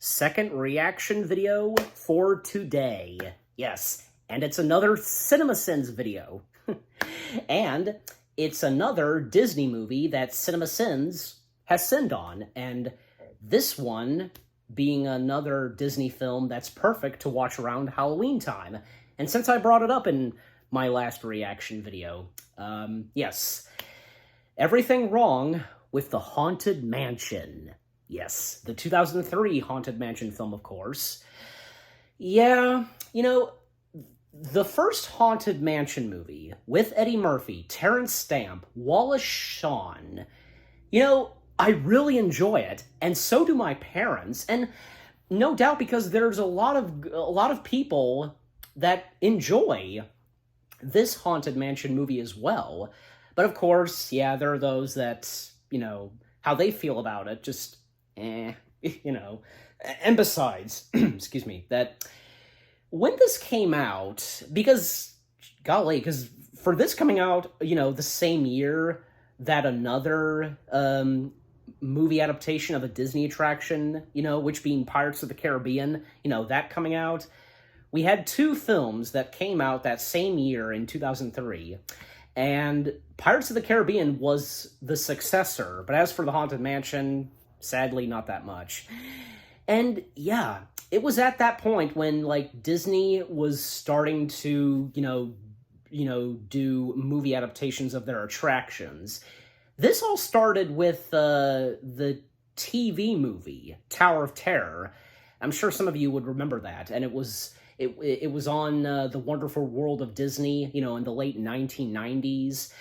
second reaction video for today. Yes, and it's another CinemaSins video. And it's another Disney movie that CinemaSins has sinned on, and this one being another Disney film that's perfect to watch around Halloween time. And since I brought it up in my last reaction video, yes, everything wrong with the Haunted Mansion. Yes, the 2003 Haunted Mansion film, of course. Yeah, the first Haunted Mansion movie with Eddie Murphy, Terrence Stamp, Wallace Shawn, I really enjoy it, and so do my parents, and no doubt because there's a lot of people that enjoy this Haunted Mansion movie as well. But of course, yeah, there are those that, how they feel about it, just, and besides, excuse me, that when this came out, because for this coming out, the same year that another movie adaptation of a Disney attraction, which being Pirates of the Caribbean, that coming out, we had two films that came out that same year in 2003, and Pirates of the Caribbean was the successor, but as for the Haunted Mansion, sadly, not that much. And yeah, it was at that point when, Disney was starting to, do movie adaptations of their attractions. This all started with the TV movie, Tower of Terror. I'm sure some of you would remember that, and it was on The Wonderful World of Disney, in the late 1990s.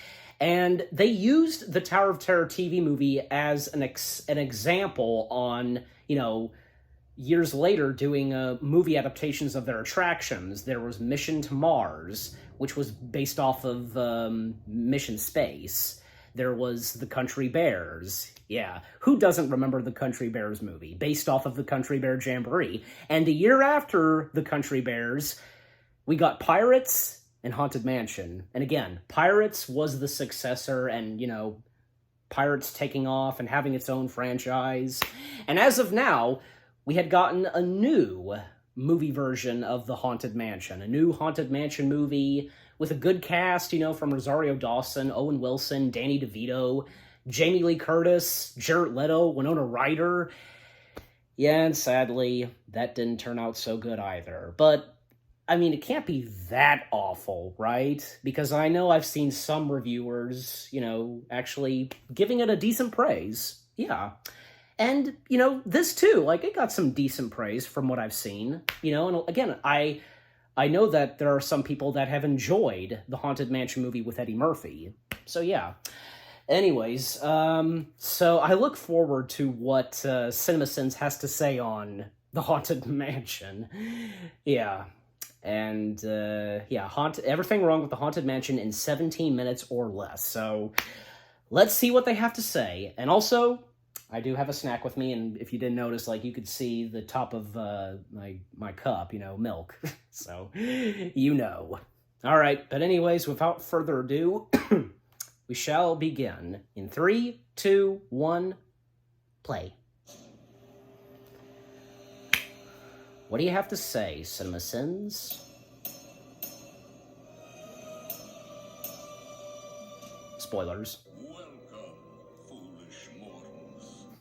And they used the Tower of Terror TV movie as an example on, years later doing movie adaptations of their attractions. There was Mission to Mars, which was based off of Mission Space. There was The Country Bears. Yeah, who doesn't remember the Country Bears movie, based off of the Country Bear Jamboree? And a year after the Country Bears, we got Pirates and Haunted Mansion. And again, Pirates was the successor, and, Pirates taking off and having its own franchise. And as of now, we had gotten a new movie version of the Haunted Mansion, a new Haunted Mansion movie with a good cast, from Rosario Dawson, Owen Wilson, Danny DeVito, Jamie Lee Curtis, Jared Leto, Winona Ryder. Yeah, and sadly, that didn't turn out so good either. But, it can't be that awful, right? Because I know I've seen some reviewers, actually giving it a decent praise. Yeah. And, this too, it got some decent praise from what I've seen, and again, I know that there are some people that have enjoyed the Haunted Mansion movie with Eddie Murphy. So, yeah. Anyways, so I look forward to what CinemaSins has to say on the Haunted Mansion. Yeah. And, everything wrong with the Haunted Mansion in 17 minutes or less. So, let's see what they have to say. And also, I do have a snack with me, and if you didn't notice, you could see the top of my cup, milk. So, All right, but anyways, without further ado, we shall begin. In 3, 2, 1, play. What do you have to say, CinemaSins? Spoilers.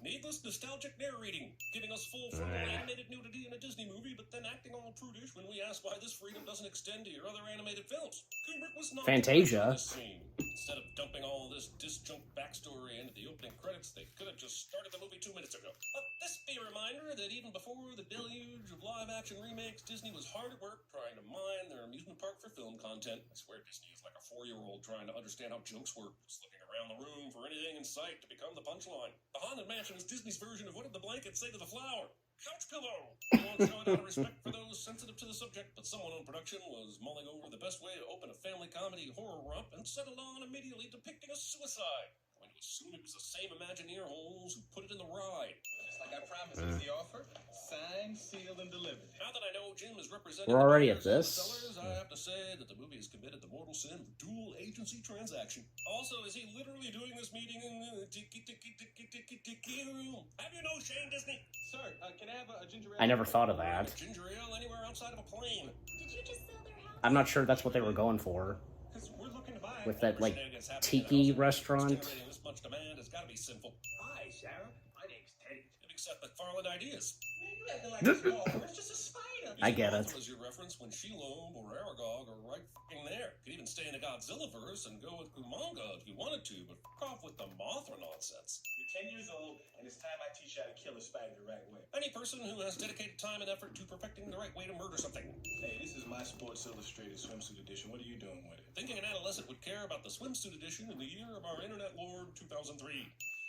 Needless nostalgic narrating, giving us full frontal animated nudity in a Disney movie, but then acting all prudish when we ask why this freedom doesn't extend to your other animated films. Kubrick was not Fantasia. this scene. Instead of dumping all this disjunct backstory into the opening credits, they could have just started the movie 2 minutes ago. Let this be a reminder that even before the deluge of live-action remakes, Disney was hard at work trying to mine their amusement park for film content. I swear Disney is like a 4-year-old trying to understand how jokes work, just looking around the room for anything in sight to become the punchline. The Haunted Mansion is Disney's version of what did the blanket say to the flower? Couch pillow! I won't show it out of respect for those sensitive to the subject, but someone on production was mulling over the best way to open a family comedy horror romp and settled on immediately depicting a suicide. I'm going to assume it was the same Imagineer holes who put it in the ride. Just like I promised, was the offer. Sign signed, sealed, and delivered. Now that I know Jim is representing We're already the at buyers and this? the sellers, I have to say that the movie has committed the mortal sin of dual agency transaction. Also, is he literally doing this meeting in the ticky room? Have you no shame, Disney? Sir, can I have a ginger ale? I never thought of A that. ginger ale anywhere outside of a plane. Did you just sell their house? I'm not sure that's what they were going for. Because we're looking to buy. With that, like, Shenanigans happening tiki in the house. restaurant. Generating this much demand has got to be sinful. Hi, Sarah. My name's Teddy. Big Seth MacFarlane ideas. Man, you acting like a small bird. It's just a spider. I get it. Was your reference when Shelob or Aragog are right fucking there. Could even stay in the Godzilla verse and go with Kumonga if you wanted to, but fuck off with the Mothra nonsense. You're 10 years old, and it's time I teach you how to kill a spider the right way. Any person who has dedicated time and effort to perfecting the right way to murder something. Hey, this is my Sports Illustrated swimsuit edition. What are you doing with it? Thinking an adolescent would care about the swimsuit edition in the year of our internet lord 2003.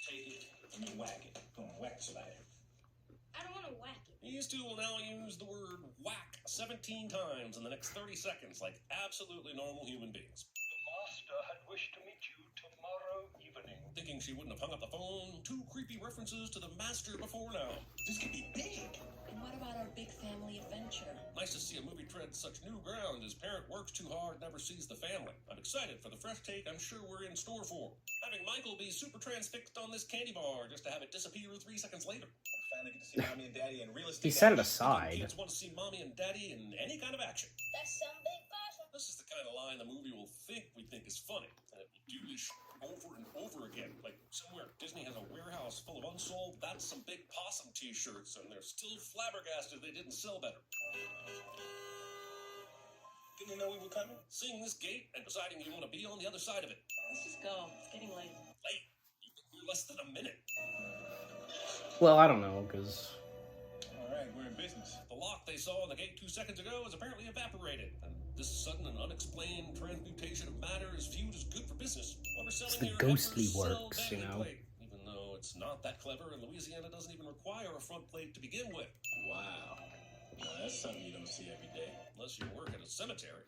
Take it and whack it. Go on, whack the spider. I don't want to whack it. These two will now use the word whack 17 times in the next 30 seconds like absolutely normal human beings. The master had wished to meet you tomorrow evening. Thinking she wouldn't have hung up the phone, two creepy references to the master before now. This could be big. And what about our big family adventure? Nice to see a movie tread such new ground as parent works too hard, never sees the family. I'm excited for the fresh take I'm sure we're in store for. Having Michael be super transfixed on this candy bar just to have it disappear 3 seconds later. Finally get to see mommy and daddy in real estate. He set it action. aside. Kids want to see mommy and daddy in any kind of action. That's some big bottle. This is the kind of line the movie will think we think is funny, and it will do this over and over again. Like somewhere Disney has a warehouse full of unsold "That's Some Big Possum" t-shirts, and they're still flabbergasted they didn't sell better. Didn't you know we were coming? Seeing this gate and deciding you want to be on the other side of it. Let's just go. It's getting late. Late. You're less than a minute. Well, I don't know, because All right, we're in business. The lock they saw on the gate 2 seconds ago has apparently evaporated, and this sudden and unexplained transmutation of matter is viewed as good for business. Overselling the your ghostly efforts, sell works, you vanity know. plate, even though it's not that clever, and Louisiana doesn't even require a front plate to begin with, Wow. Now, that's something you don't see every day. unless you work at a cemetery,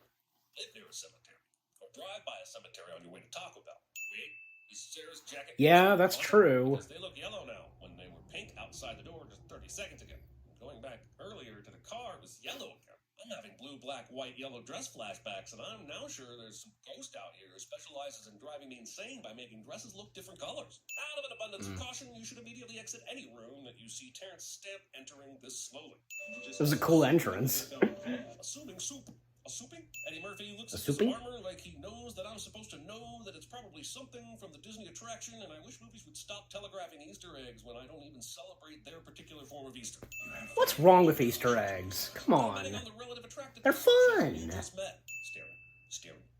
live near a cemetery, or drive by a cemetery on your way to Taco Bell. Wait, is Sarah's jacket? Yeah, that's true. Because they look yellow now, when they were pink outside the door just 30 seconds ago. Going back earlier to the car, it was yellow again. I'm having blue, black, white, yellow dress flashbacks, and I'm now sure there's some ghost out here who specializes in driving me insane by making dresses look different colors. Out of an abundance of caution, you should immediately exit any room that you see Terrence Stamp entering this slowly. it was a cool entrance. Assuming soup. A souping? Eddie Murphy looks A at this souping? armor like he knows that I'm supposed to know that it's probably something from the Disney attraction, and I wish movies would stop telegraphing Easter eggs when I don't even celebrate their particular form of Easter. What's wrong with Easter eggs? Come on. Commenting on the relative attractiveness They're of the fun. you just met.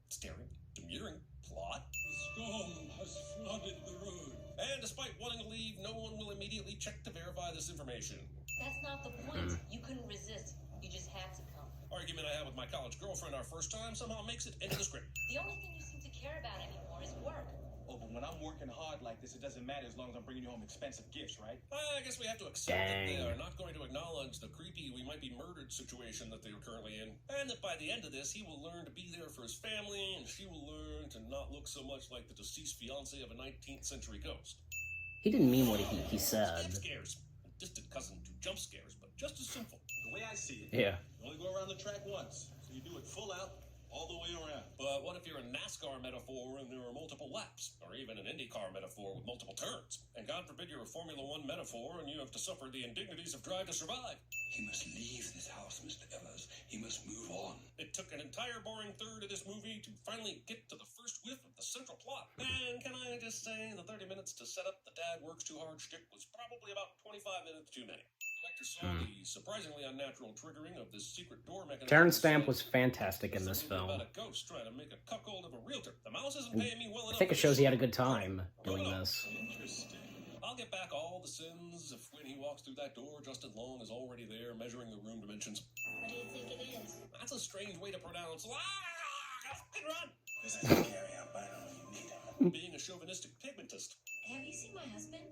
Staring, demurring, plot. The storm has flooded the road. And despite wanting to leave, no one will immediately check to verify this information. That's not the point. You couldn't resist. You just had to come. Argument I had with my college girlfriend our first time somehow makes it into the script. The only thing you seem to care about anymore is work. Oh, but when I'm working hard like this, it doesn't matter as long as I'm bringing you home expensive gifts, right? I guess we have to accept that they Dang. are not going to acknowledge the creepy we might be murdered situation that they are currently in. And that by the end of this, he will learn to be there for his family, and she will learn to not look so much like the deceased fiance of a 19th century ghost. He didn't mean what he said. Jump scares. A distant cousin to jump scares, but just as simple. The way I see it, Yeah. you only go around the track once, so you do it full out, all the way around. But what if you're a NASCAR metaphor and there are multiple laps? Or even an IndyCar metaphor with multiple turns? And God forbid you're a Formula One metaphor and you have to suffer the indignities of Drive to Survive. He must leave this house, Mr. Evers. He must move on. It took an entire boring third of this movie to finally get to the first whiff of the central plot. And can I just say, the 30 minutes to set up the dad works too hard shtick was probably about 25 minutes too many. The director saw the surprisingly unnatural triggering of this secret door mechanism. Terrence Stamp was fantastic in this Something film. about a ghost trying to make a cuckold of a realtor. The mouse isn't paying me well I enough. think it to shows he had a shoot. good time doing this. Interesting. I'll get back all the sins if when he walks through that door, Justin Long is already there measuring the room dimensions. What do you think it is? That's a strange way to pronounce. Gotta fucking run! This is a carry-out by when you need him. Being a chauvinistic pigmentist. Have you seen my husband?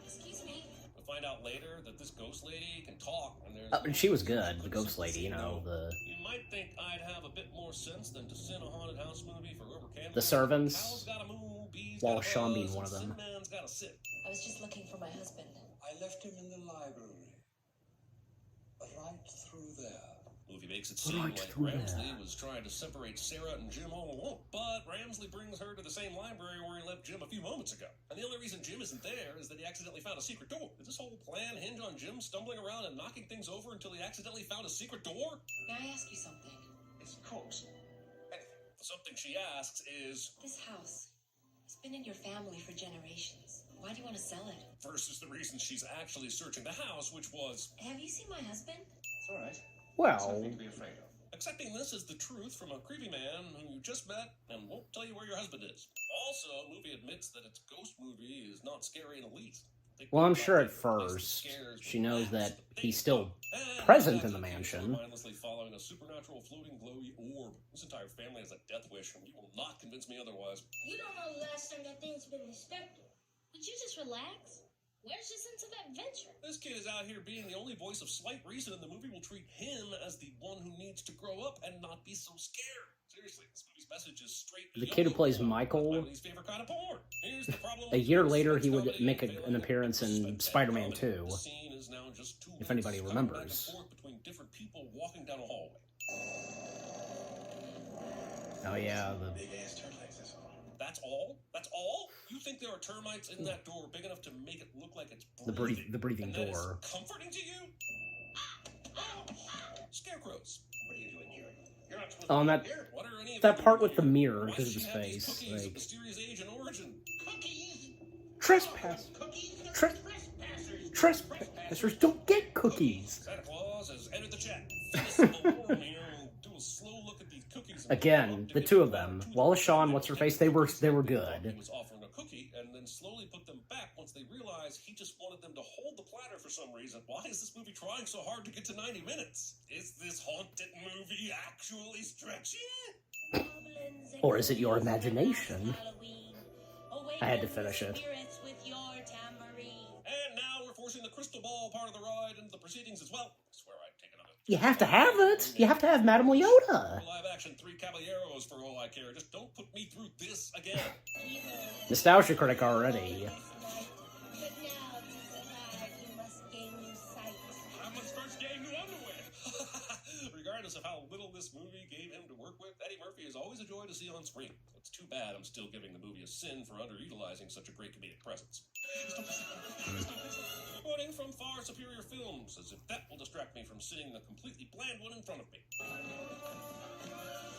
Excuse me. We'll find out later that this ghost lady can talk, and there's. And she was good, the ghost lady, you know, the You might think I'd have a bit more sense than to send a haunted house movie for over candles. The Servants. Cows gotta move, bees Wallace gotta Shawn being buzz, one of and them. Sin Man's gotta sit. I was just looking for my husband. I left him in the library. right through there. Movie makes it seem Right like through Ramsley there. was trying to separate Sarah and Jim all along, but Ramsley brings her to the same library where he left Jim a few moments ago. And the only reason Jim isn't there is that he accidentally found a secret door. Did this whole plan hinge on Jim stumbling around and knocking things over until he accidentally found a secret door? May I ask you something? It's of course. Anything. The something she asks is, This house, it's been in your family for generations. Why do you want to sell it? versus the reason she's actually searching the house, which was, Have you seen my husband? It's all right. It's Well, nothing to be afraid of. accepting this as the truth from a creepy man whom you just met and won't tell you where your husband is. Also, movie admits that its ghost movie is not scary in the least. well, I'm sure at first she knows that he's still present in the mansion. Mindlessly following a supernatural floating glowy orb. This entire family has a death wish, and you will not convince me otherwise. You don't know the last time that thing's been inspected. Would you just relax? Where's your sense of adventure? This kid is out here being the only voice of slight reason, and the movie will treat him as the one who needs to grow up and not be so scared. Seriously, this movie's message is straight. The kid who plays Michael, That's my least favorite kind of porn. Here's the problem. a year later, he would make an appearance in Spider-Man 2, The scene is now just two if anybody links going back and remembers. forth between different people walking down a hallway. Oh yeah, Big ass termites, that's all. That's all? That's all? You think there are termites in that door big enough to make it look like it's the breathing and that is door. comforting to you? Scarecrows. What are you doing here? You're not supposed Oh, and to that be here. What are any of that you part doing with the here? mirror Why because does of she his have these face, cookies of like mysterious age and origin. Cookies? trespass, Cookies? Tres- trespassers don't get cookies. Santa Claus has entered the chat. Phyllis and Lauren here will do a slow look at these cookies. and Again, to the get two of them them, to the Wallace Shaw and point. what's her face, they were He good. was offering a cookie and then slowly put them back once they realized he just wanted them to hold the platter for some reason. Why is this movie trying so hard to get to 90 minutes? Is this haunted movie actually stretching? Or is it your imagination? I had to finish it. And now we're forcing the crystal ball part of the ride into the proceedings as well. I swear I'd take another. You have to have it. You have to have Madame Leota. Live action Three Caballeros for all I care. Just don't put me through this again. Nostalgia critic already. I must first gain new underwear. Regardless of how little this movie gave him to work with, Eddie Murphy is always a joy to see on screen. It's too bad I'm still giving the movie a sin for underutilizing such a great comedic presence. Quoting from far superior films, as if that will distract me from seeing the completely bland one in front of me.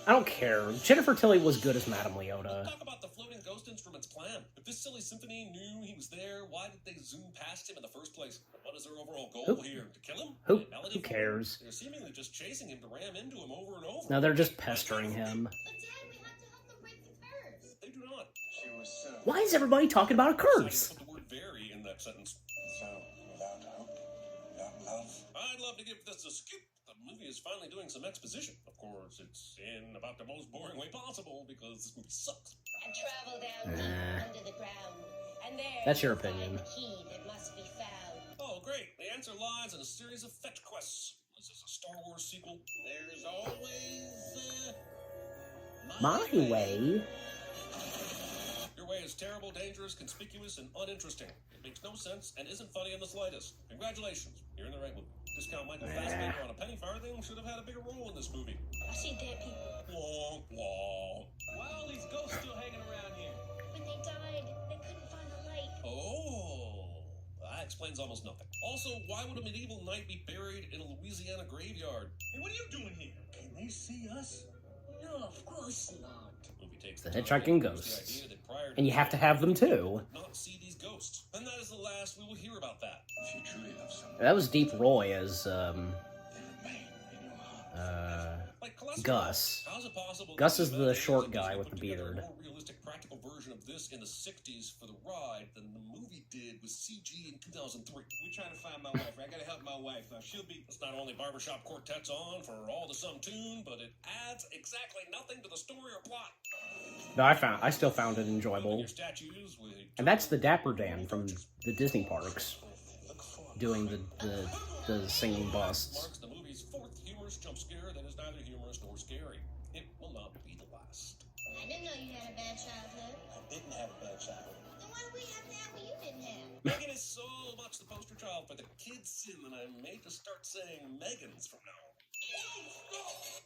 I don't care. Jennifer Tilly was good as Madame Leota. Talk about the floating ghost instruments plan. If this silly symphony knew he was there, why did they zoom past him in the first place? What is their overall goal Who- here? To kill him? Who A melody who for him? cares? They're seemingly just chasing him to ram into him over and over. No, they're just pestering him. But Dad, we have to help them break the curse. They do not. She was, Why is everybody talking about a Decided curse? to put the word very in that sentence. So, without hope, without love, I'd love to give this a skip. The movie is finally doing some exposition. Of course, it's in about the most boring way possible because this movie sucks. And travel down deep under the ground. And there That's your you'll find opinion. the key that must be found. Oh, great. The answer lies in a series of fetch quests. Is this a Star Wars sequel? There's always, My way. Your way is terrible, dangerous, conspicuous, and uninteresting. It makes no sense and isn't funny in the slightest. Congratulations. You're in the right movie. Discount Michael Fassbender on a penny farthing should have had a bigger role in this movie. I see dead people. Womp womp. why are all these ghosts still hanging around here? When they died, they couldn't find the light. Oh, that explains almost nothing. Also, why would a medieval knight be buried in a Louisiana graveyard? Hey, what are you doing here? can they see us? No, of course not. The movie takes The time hitchhiking to introduce ghosts. the idea that prior to And you have to this, have them people too. would not see these ghosts, and that is the last we will hear about that. If you truly love someone, That was Deep Roy as they remain in your heart. Like cholesterol. Gus. How's it possible Gus that is the Disney short guy put with the together beard. A more realistic, practical version of this in the '60s for the ride than the movie did with CG in 2003. We're trying to find my wife. I gotta help my wife. Now, she'll be... It's not only barbershop quartets on for all to some tune, but it adds exactly nothing to the story or plot. No, I still found it enjoyable. Your statues with And that's the Dapper Dan from the Disney parks doing the singing busts. marks the movie's fourth humorous jump scare that is neither humorous nor scary. It will not be the last. I didn't know you had a bad childhood. I didn't have a bad childhood. Then why do we have to have what you didn't have? Megan is so much the poster child for the kid sin that I may just start saying Megans from now on.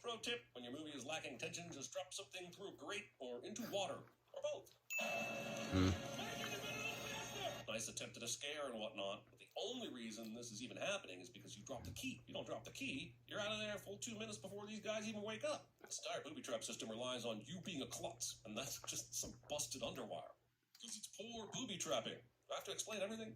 Pro tip, when your movie is lacking tension, just drop something through a grate or into water, or both. Nice attempt at a scare and whatnot, but the only reason this is even happening is because you dropped the key. You don't drop the key, you're out of there a full 2 minutes before these guys even wake up. This entire booby trap system relies on you being a klutz, and that's just some busted underwire. Because it's poor booby trapping. Do I have to explain everything?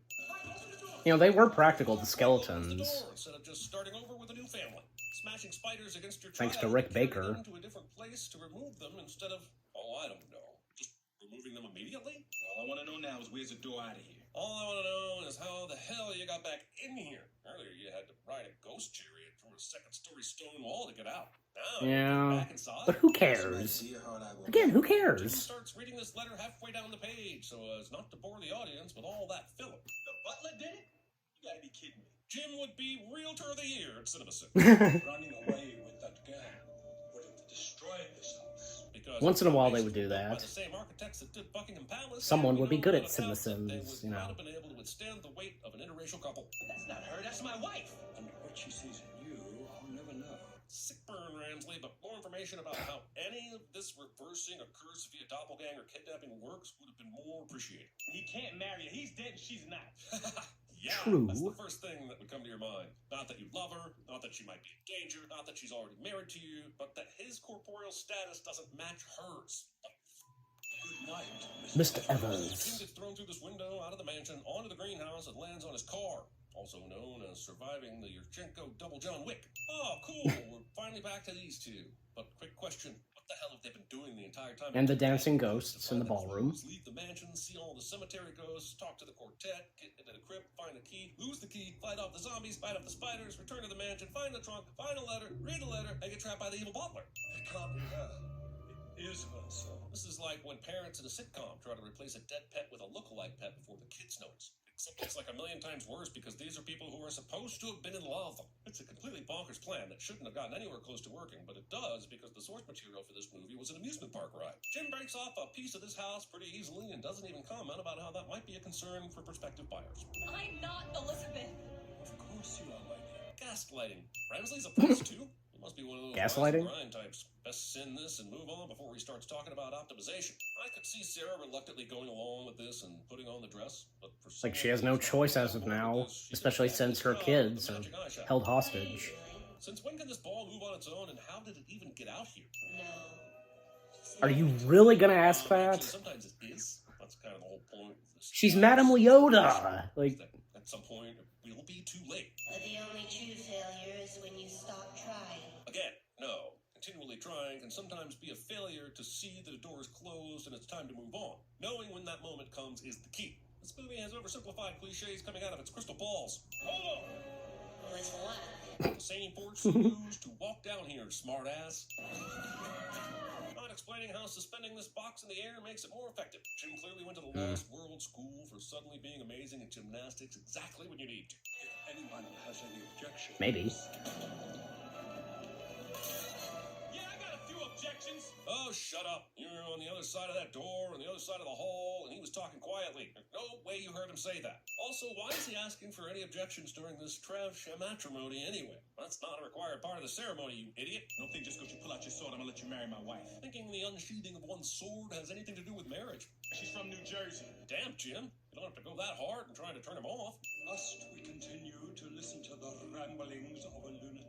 You know, they were practical, the Opens the skeletons. door instead of just starting over with a new family. Smashing spiders against your Thanks child to Rick and carrying Baker. them to a different place to remove them instead of, oh, I don't know, just removing them immediately? All I want to know now is where's the door out of here? All I want to know is how the hell you got back in here. Earlier you had to ride a ghost chariot through a second-story stone wall to get out. Now you Yeah, get back inside. but who cares? Again, who Jim cares? starts reading this letter halfway down the page so as not to bore the audience with all that filler. The butler did it? You gotta be kidding me. Jim would be Realtor of the Year at CinemaSins. Running away with that girl would have destroyed this house. Because Once in a while they it's would do built by that. the same architects that did Buckingham Palace, Someone and we would be know good at without a doubt that they CinemaSins, would you know. not have been able to withstand the weight of an interracial couple. That's not her, that's my wife. And what she sees in you, I'll never know. Sick burn, Ramsley, but more information about how any of this reversing a curse via doppelganger kidnapping works would have been more appreciated. He can't marry her. He's dead and she's not. Yeah, True. that's the first thing that would come to your mind. Not that you love her, not that she might be in danger, not that she's already married to you, but that his corporeal status doesn't match hers. Good night, Mr. Jim Evans. gets thrown through this window, out of the mansion, onto the greenhouse, and lands on his car. Also known as surviving the Yurchenko double John Wick. Oh, cool. We're finally back to these two. But quick question. What the hell have they been doing the entire time? And the dancing ghosts in the Find ballroom. clues, leave the mansion, see all the cemetery ghosts, talk to the quartet, get into the crypt, find the key, lose the key, fight off the zombies, fight off the spiders, return to the mansion, find the trunk, find a letter, read the letter, and get trapped by the evil butler. It can't be her. It is her, sir. This is like when parents in a sitcom try to replace a dead pet with a look-alike pet before the kids notice. Except it's like a million times worse because these are people who are supposed to have been in love. It's a completely bonkers plan that shouldn't have gotten anywhere close to working, but it does because the source material for this movie was an amusement park ride. Jim breaks off a piece of this house pretty easily and doesn't even comment about how that might be a concern for prospective buyers. I'm not Elizabeth. Of course you are, my dear. Gaslighting. Ramsley's a prince too? He must be one of those Gaslighting? rise and grind types. Best send this and move on before he starts talking about optimization. I could see Sarah reluctantly going along with this and putting on the dress, but for Like she has no choice as of now, especially since her kids are held hostage. Since when can this ball move on its own, and how did it even get out here? No. Are you really gonna ask Actually, that? sometimes it is. That's kind of the whole point. of this. She's Madame Leota. Like, That at some point it will be too late. The only true failure is when you stop trying. Again, no. Continually trying can sometimes be a failure to see that a door is closed and it's time to move on. Knowing when that moment comes is the key. This movie has oversimplified cliches coming out of its crystal balls. Hold on! With what? The same force you used to walk down here, smartass. Not explaining how suspending this box in the air makes it more effective. Jim clearly went to the Lost World School for suddenly being amazing at gymnastics exactly when you need to. If anyone has any objection, maybe. Yeah, I got a few objections. Oh, shut up. You were on the other side of that door, on the other side of the hall, and he was talking quietly. There's no way you heard him say that. Also, why is he asking for any objections during this trash matrimony anyway? That's not a required part of the ceremony, you idiot. Don't think just because you pull out your sword, I'm gonna let you marry my wife. Thinking the unsheathing of one's sword has anything to do with marriage. She's from New Jersey. Damn, Jim. You don't have to go that hard in trying to turn him off. must we continue to listen to the ramblings of a lunatic?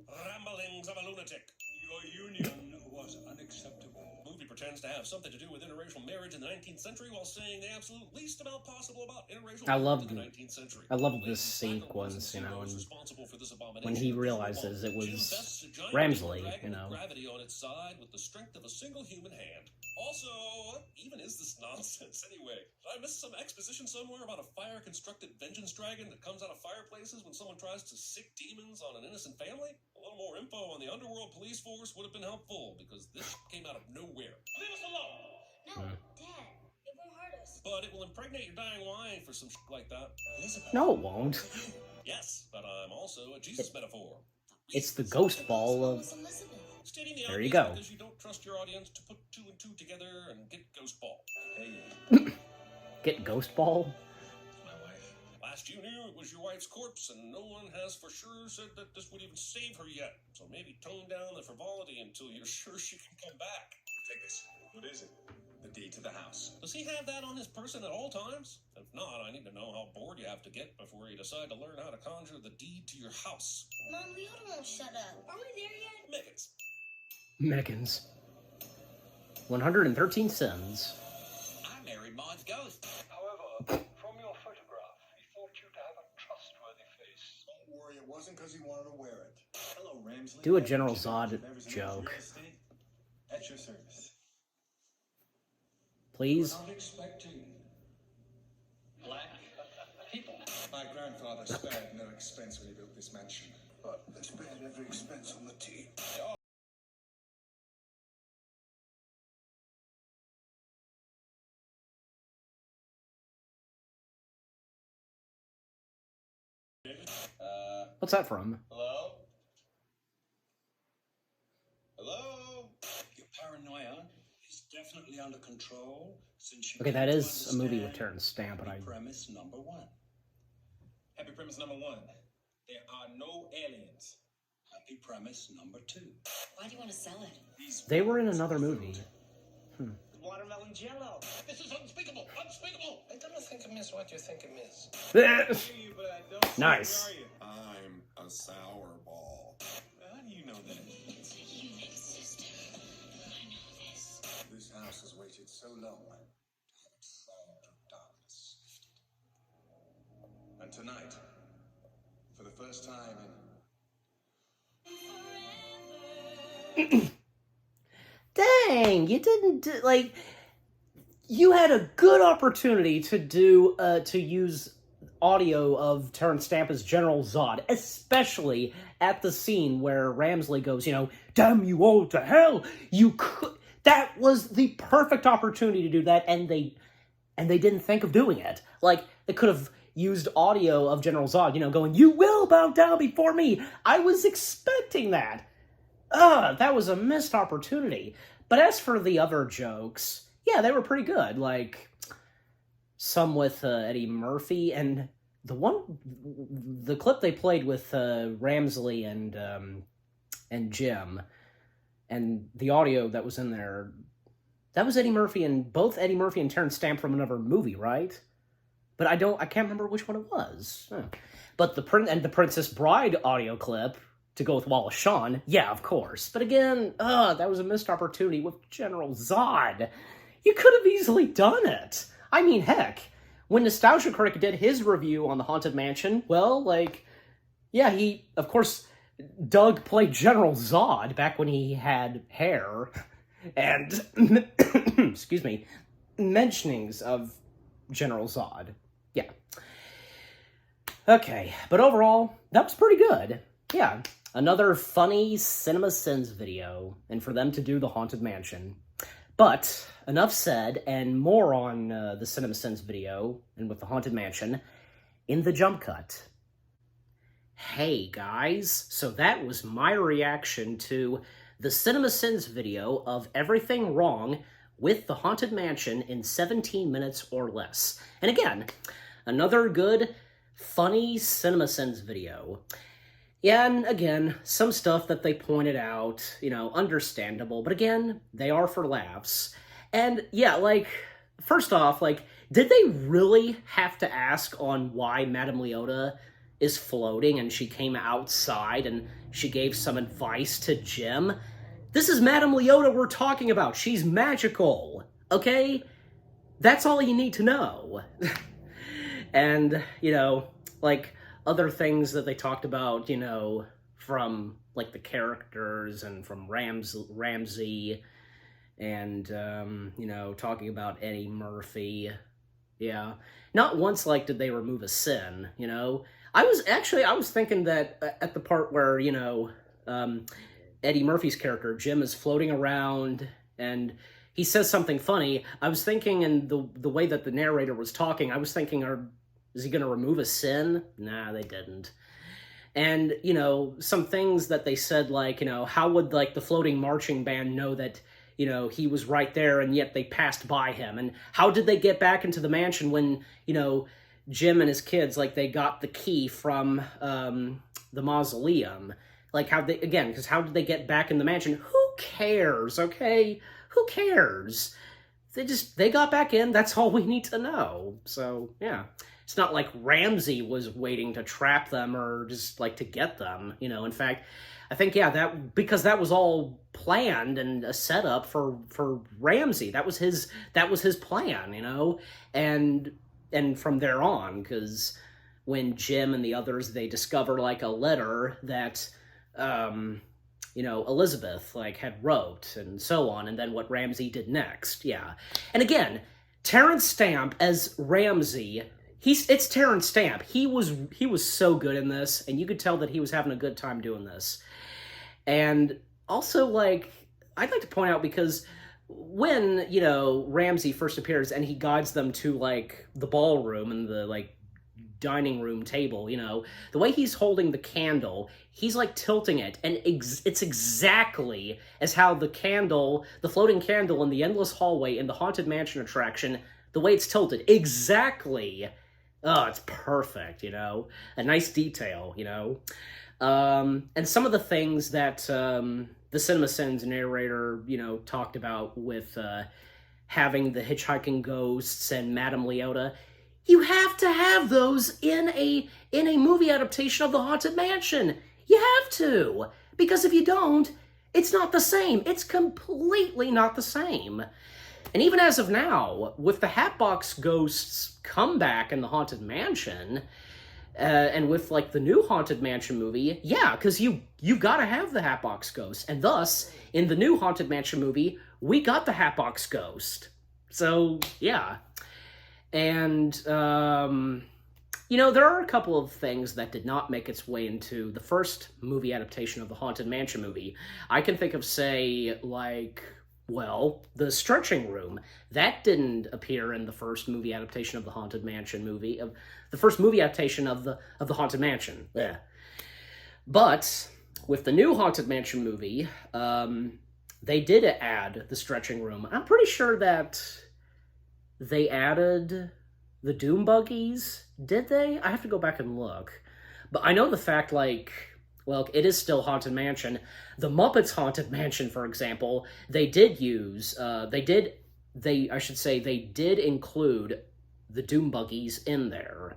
Ramblings of a lunatic. Your union was unacceptable. The movie pretends to have something to do with interracial marriage in the 19th century while saying the absolute least amount possible about interracial I marriage love in the the- 19th century. I love Blatant this silence sequence, you know, was and responsible for this abomination when he of realizes visual. it Jim was vests a giant Ramsley, dragon you with know. gravity on its side with the strength of a single human hand. Also, what even is this nonsense anyway? Did I miss some exposition somewhere about a fire-constructed vengeance dragon that comes out of fireplaces when someone tries to sick demons on an innocent family? A little more info on the underworld police force would have been helpful, because this came out of nowhere. Leave us alone. No, Dad, it won't hurt us. But it will impregnate your dying wife or some like that. Elizabeth, No, it won't. Yes, but I'm also a Jesus metaphor. It's the ghost ball of. Was Elizabeth. Stating the There you obvious go. because you don't trust your audience to put two and two together and get ghost ball. hey, Get ghost ball? my wife. Last you knew, it was your wife's corpse, and no one has for sure said that this would even save her yet. So maybe tone down the frivolity until you're sure she can come back. Take this. What is it? The deed to the house. Does he have that on his person at all times? If not, I need to know how bored you have to get before you decide to learn how to conjure the deed to your house. Mom, Leota won't shut up. Are we there yet? Meggans. Meggans. 113 sins. I married Maud's ghost. However, from your photograph, he thought you to have a trustworthy face. Don't worry, it wasn't because he wanted to wear it. Hello, Ramsley. Do a General Zod joke. At your service. Please. Not expecting Black people. My grandfather spared no expense when he built this mansion. but they spared every expense on the tea. What's that from? Hello? Hello? Your paranoia is definitely under control since you Okay, that came to is a movie with understand Terrence Stamp, but I... premise number one. Happy premise number one. There are no aliens. Happy premise number two. Why do you want to sell it? These They were in another movie. Watermelon jello. This is unspeakable! Unspeakable! I don't think I miss what you think I miss. I hear you, but I don't see Nice. you, are you? I'm a sour ball. How do you know that? It's a unique system. I know this. This house has waited so long to have its sound of darkness lifted. And tonight, for the first time in Dang, you didn't do, like, you had a good opportunity to do, to use audio of Terrence Stamp as General Zod, especially at the scene where Ramsley goes, you know, damn you all to hell, you could, that was the perfect opportunity to do that, and they didn't think of doing it. Like, they could have used audio of General Zod, you know, going, you will bow down before me, I was expecting that. That was a missed opportunity. But as for the other jokes, yeah, they were pretty good. Like, some with Eddie Murphy, and the clip they played with Ramsley and Jim, and the audio that was in there, that was Eddie Murphy, and both Eddie Murphy and Terrence Stamp from another movie, right? But I can't remember which one it was. But the Princess Bride audio clip, to go with Wallace Shawn, yeah, of course. But again, that was a missed opportunity with General Zod. You could have easily done it. I mean, heck, when Nostalgia Critic did his review on the Haunted Mansion, well, like, yeah, of course, Doug played General Zod back when he had hair, and, excuse me, mentionings of General Zod. Yeah. Okay, but overall, that was pretty good. Yeah. Another funny CinemaSins video, and for them to do the Haunted Mansion. But, enough said, and more on the CinemaSins video, and with the Haunted Mansion, in the jump cut. Hey guys, so that was my reaction to the CinemaSins video of everything wrong with the Haunted Mansion in 17 minutes or less. And again, another good, funny CinemaSins video. Yeah, and again, some stuff that they pointed out, you know, understandable, but again, they are for laughs. And yeah, like, first off, like, did they really have to ask on why Madame Leota is floating and she came outside and she gave some advice to Jim? This is Madame Leota we're talking about. She's magical, okay? That's all you need to know. And, you know, like, other things that they talked about, you know, from, like, the characters and from Ramsey and, you know, talking about Eddie Murphy. Yeah. Not once, like, did they remove a sin, you know? I was thinking that at the part where, you know, Eddie Murphy's character, Jim, is floating around and he says something funny, I was thinking, in the way that the narrator was talking, I was thinking, is he going to remove a sin? Nah, they didn't. And, you know, some things that they said, like, you know, how would, like, the floating marching band know that, you know, he was right there and yet they passed by him? And how did they get back into the mansion when, you know, Jim and his kids, like, they got the key from the mausoleum. Like, how they, again, because how did they get back in the mansion? Who cares, okay? Who cares? They got back in, that's all we need to know. So, yeah. It's not like Ramsey was waiting to trap them or just, like, to get them, you know. In fact, I think, yeah, because that was all planned and a setup for Ramsey. That was his plan, you know. And from there on, because when Jim and the others, they discover, like, a letter that, you know, Elizabeth, like, had wrote, and so on, and then what Ramsey did next, yeah. And again, Terrence Stamp as Ramsey, it's Terrence Stamp. He was so good in this, and you could tell that he was having a good time doing this. And also, like, I'd like to point out, because when, you know, Ramsey first appears and he guides them to, like, the ballroom and the, like, dining room table, you know, the way he's holding the candle, he's, like, tilting it, and it's exactly as how the floating candle in the endless hallway in the Haunted Mansion attraction, the way it's tilted, exactly. Oh, it's perfect, you know, a nice detail, you know. And some of the things that the CinemaSins narrator, you know, talked about with having the hitchhiking ghosts and Madame Leota, you have to have those in a movie adaptation of the Haunted Mansion. You have to, because if you don't, it's not the same. It's completely not the same. And even as of now, with the Hatbox Ghosts comeback in the Haunted Mansion, and with, like, the new Haunted Mansion movie, yeah, because you've got to have the Hatbox Ghost. And thus, in the new Haunted Mansion movie, we got the Hatbox Ghost. So, yeah. And, you know, there are a couple of things that did not make its way into the first movie adaptation of the Haunted Mansion movie. I can think of, say, like, well, the stretching room. That didn't appear in the first movie adaptation of the Haunted Mansion movie, of the first movie adaptation of the Haunted Mansion. Yeah. But with the new Haunted Mansion movie, they did add the stretching room. I'm pretty sure that they added the Doom Buggies. Did they? I have to go back and look. But I know the fact, like, well, it is still Haunted Mansion. The Muppets Haunted Mansion, for example, they did use, they did include the Doom Buggies in there.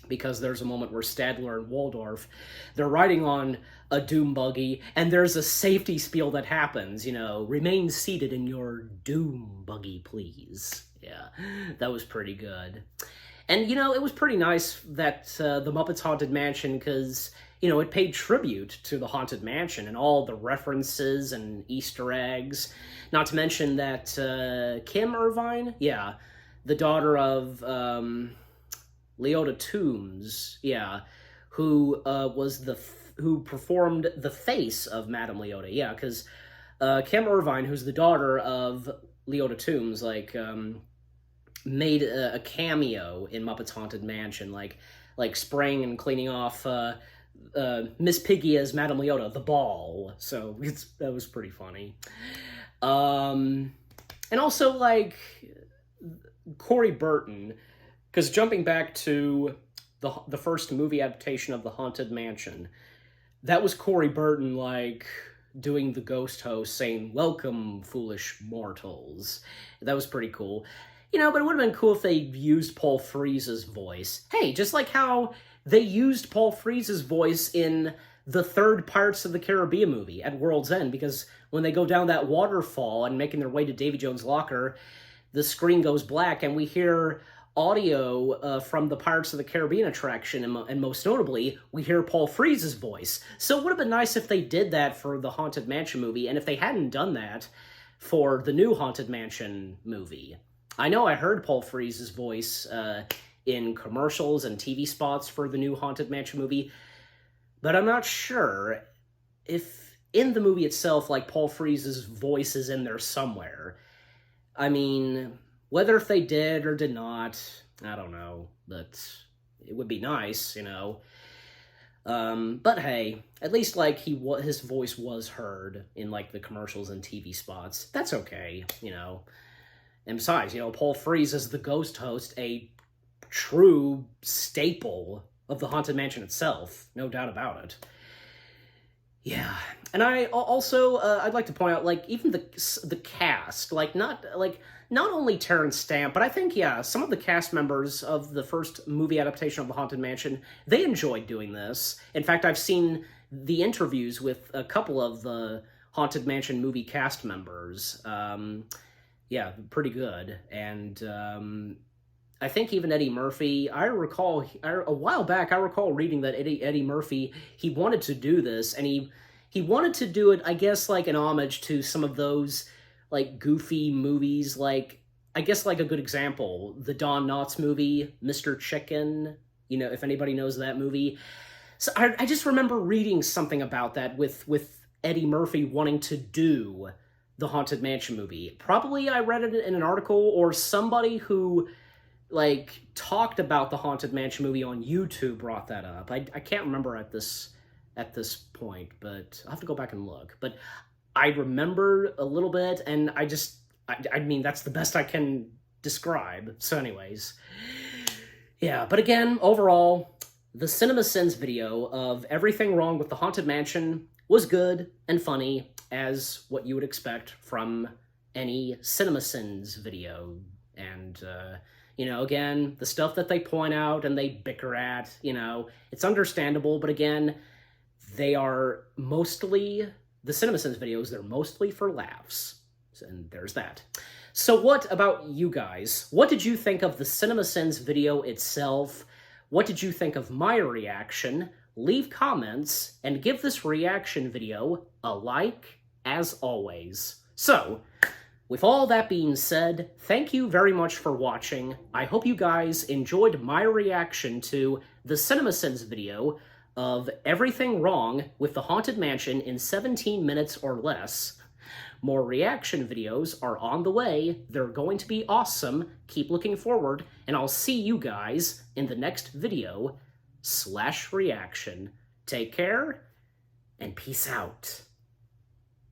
Because there's a moment where Stadler and Waldorf, they're riding on a Doom Buggy, and there's a safety spiel that happens, you know, remain seated in your Doom Buggy, please. Yeah, that was pretty good. And, you know, it was pretty nice that the Muppets Haunted Mansion, because, you know, it paid tribute to the Haunted Mansion and all the references and Easter eggs. Not to mention that Kim Irvine, yeah, the daughter of Leota Toombs, yeah, who who performed the face of Madame Leota, yeah, because Kim Irvine, who's the daughter of Leota Toombs, like, made a cameo in Muppets Haunted Mansion, like spraying and cleaning off Miss Piggy as Madame Leota, the ball. So that was pretty funny. And also, like, Corey Burton, because jumping back to the first movie adaptation of the Haunted Mansion, that was Corey Burton, like, doing the ghost host saying, "Welcome, foolish mortals." That was pretty cool. You know, but it would have been cool if they used Paul Frees's voice. Hey, just like how they used Paul Frees's voice in the third Pirates of the Caribbean movie at World's End, because when they go down that waterfall and making their way to Davy Jones' locker, the screen goes black and we hear audio from the Pirates of the Caribbean attraction, and most notably, we hear Paul Frees's voice. So it would have been nice if they did that for the Haunted Mansion movie, and if they hadn't done that for the new Haunted Mansion movie. I know I heard Paul Frees's voice in commercials and TV spots for the new Haunted Mansion movie, but I'm not sure if in the movie itself, like, Paul Frees's voice is in there somewhere. I mean, whether if they did or did not, I don't know, but it would be nice, you know. But hey, at least, like, his voice was heard in, like, the commercials and TV spots. That's okay, you know. And besides, you know, Paul Frees as the ghost host, a true staple of the Haunted Mansion itself, no doubt about it. Yeah, and I also I'd like to point out, like, even the cast, like not only Terrence Stamp, but I think, yeah, some of the cast members of the first movie adaptation of the Haunted Mansion, they enjoyed doing this. In fact, I've seen the interviews with a couple of the Haunted Mansion movie cast members. Yeah, pretty good, and I think even Eddie Murphy, I recall, a while back, I recall reading that Eddie Murphy, he wanted to do this, and he wanted to do it, I guess, like an homage to some of those, like, goofy movies, like, I guess, like, a good example, the Don Knotts movie, Mr. Chicken, you know, if anybody knows that movie. So I just remember reading something about that with Eddie Murphy wanting to do the Haunted Mansion movie. Probably I read it in an article, or somebody who, like, talked about the Haunted Mansion movie on YouTube brought that up. I can't remember at this point, but I'll have to go back and look. But I remember a little bit, and I mean, that's the best I can describe. So anyways, yeah, but again, overall, the CinemaSins video of everything wrong with the Haunted Mansion was good and funny, as what you would expect from any CinemaSins video. And, you know, again, the stuff that they point out and they bicker at, you know, it's understandable, but again, they are mostly, the CinemaSins videos, they're mostly for laughs. And there's that. So what about you guys? What did you think of the CinemaSins video itself? What did you think of my reaction? Leave comments, and give this reaction video a like, as always. So, with all that being said, thank you very much for watching. I hope you guys enjoyed my reaction to the CinemaSins video of everything wrong with the Haunted Mansion in 17 minutes or less. More reaction videos are on the way. They're going to be awesome. Keep looking forward, and I'll see you guys in the next video /reaction. Take care, and peace out.